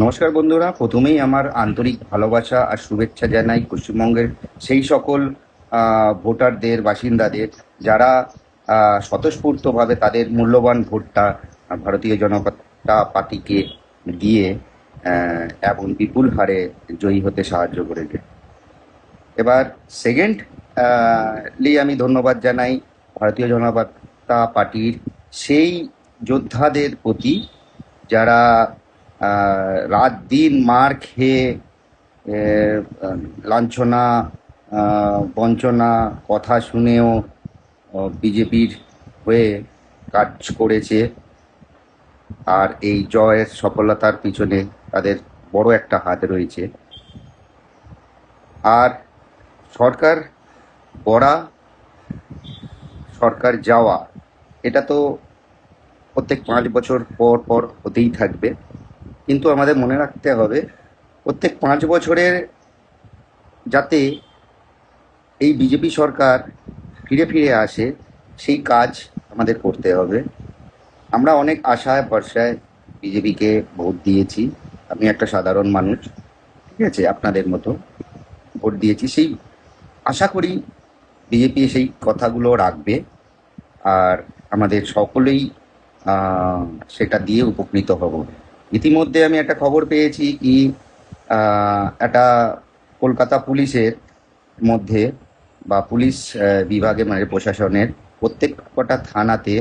নমস্কার বন্ধুরা, প্রথমেই আমার আন্তরিক ভালোবাসা আর শুভেচ্ছা জানাই পশ্চিমবঙ্গের সেই সকল ভোটারদের, বাসিন্দাদের যারা স্বতঃস্ফূর্তভাবে তাদের মূল্যবান ভোটটা ভারতীয় জনতা পার্টিকে দিয়ে এবং বিপুল হারে জয়ী হতে সাহায্য করেছে। এবার সেকেন্ড আমি ধন্যবাদ জানাই ভারতীয় জনতা পার্টির সেই যোদ্ধাদের প্রতি যারা রাত দিন মার খেয়ে লাঞ্ছনা, বঞ্চনা, কথা শুনেও বিজেপির হয়ে কাজ করেছে। আর এই জয়ের সফলতার পিছনে তাদের বড় একটা হাত রয়েছে। আর সরকার গড়া, সরকার যাওয়া, এটা তো প্রত্যেক 5 বছর পর পর হতেই থাকবে। কিন্তু আমাদের মনে রাখতে হবে প্রত্যেক 5 বছরের যাতে এই বিজেপি সরকার ফিরে ফিরে আসে, সেই কাজ আমাদের করতে হবে। আমরা অনেক আশায় ভরসায় বিজেপিকে ভোট দিয়েছি। আমি একটা সাধারণ মানুষ, ঠিক আছে, আপনাদের মতো ভোট দিয়েছি। সেই আশা করি বিজেপি সেই কথাগুলো রাখবে আর আমাদের সকলেই সেটা দিয়ে উপকৃত হব। ইতিমধ্যে আমি একটা খবর পেয়েছি কি একটা কলকাতা পুলিশের মধ্যে বা পুলিশ বিভাগে, মানে প্রশাসনের প্রত্যেক কটা থানাতে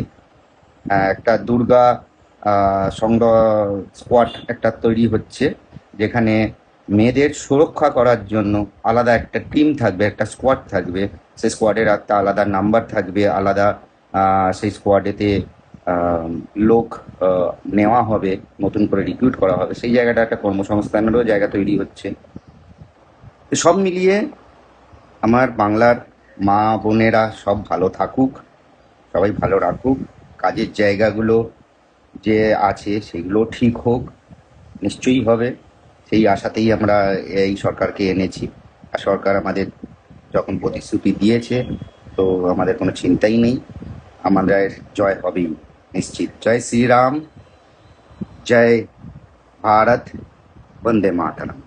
একটা দুর্গা স্কোয়াড একটা তৈরি হচ্ছে, যেখানে মেয়েদের সুরক্ষা করার জন্য আলাদা একটা টিম থাকবে, একটা স্কোয়াড থাকবে। সেই স্কোয়াডের একটা আলাদা নাম্বার থাকবে, আলাদা সেই স্কোয়াডেতে লোক নেওয়া হবে, নতুন করে রিক্রুট করা হবে। সেই জায়গাটা একটা কর্মসংস্থানেরও জায়গা তৈরি হচ্ছে। তো সব মিলিয়ে আমার বাংলার মা বোনেরা সব ভালো থাকুক, সবাই ভালো রাখুক, কাজের জায়গাগুলো যে আছে সেগুলো ঠিক হোক, নিশ্চয়ই হবে। সেই আশাতেই আমরা এই সরকারকে এনেছি। আর সরকার আমাদের যখন প্রতিশ্রুতি দিয়েছে, তো আমাদের কোনো চিন্তাই নেই, আমাদের জয় হবেই নিশ্চিত। জয় শ্রীরাম, জয় ভারত, বন্দে মাতরম।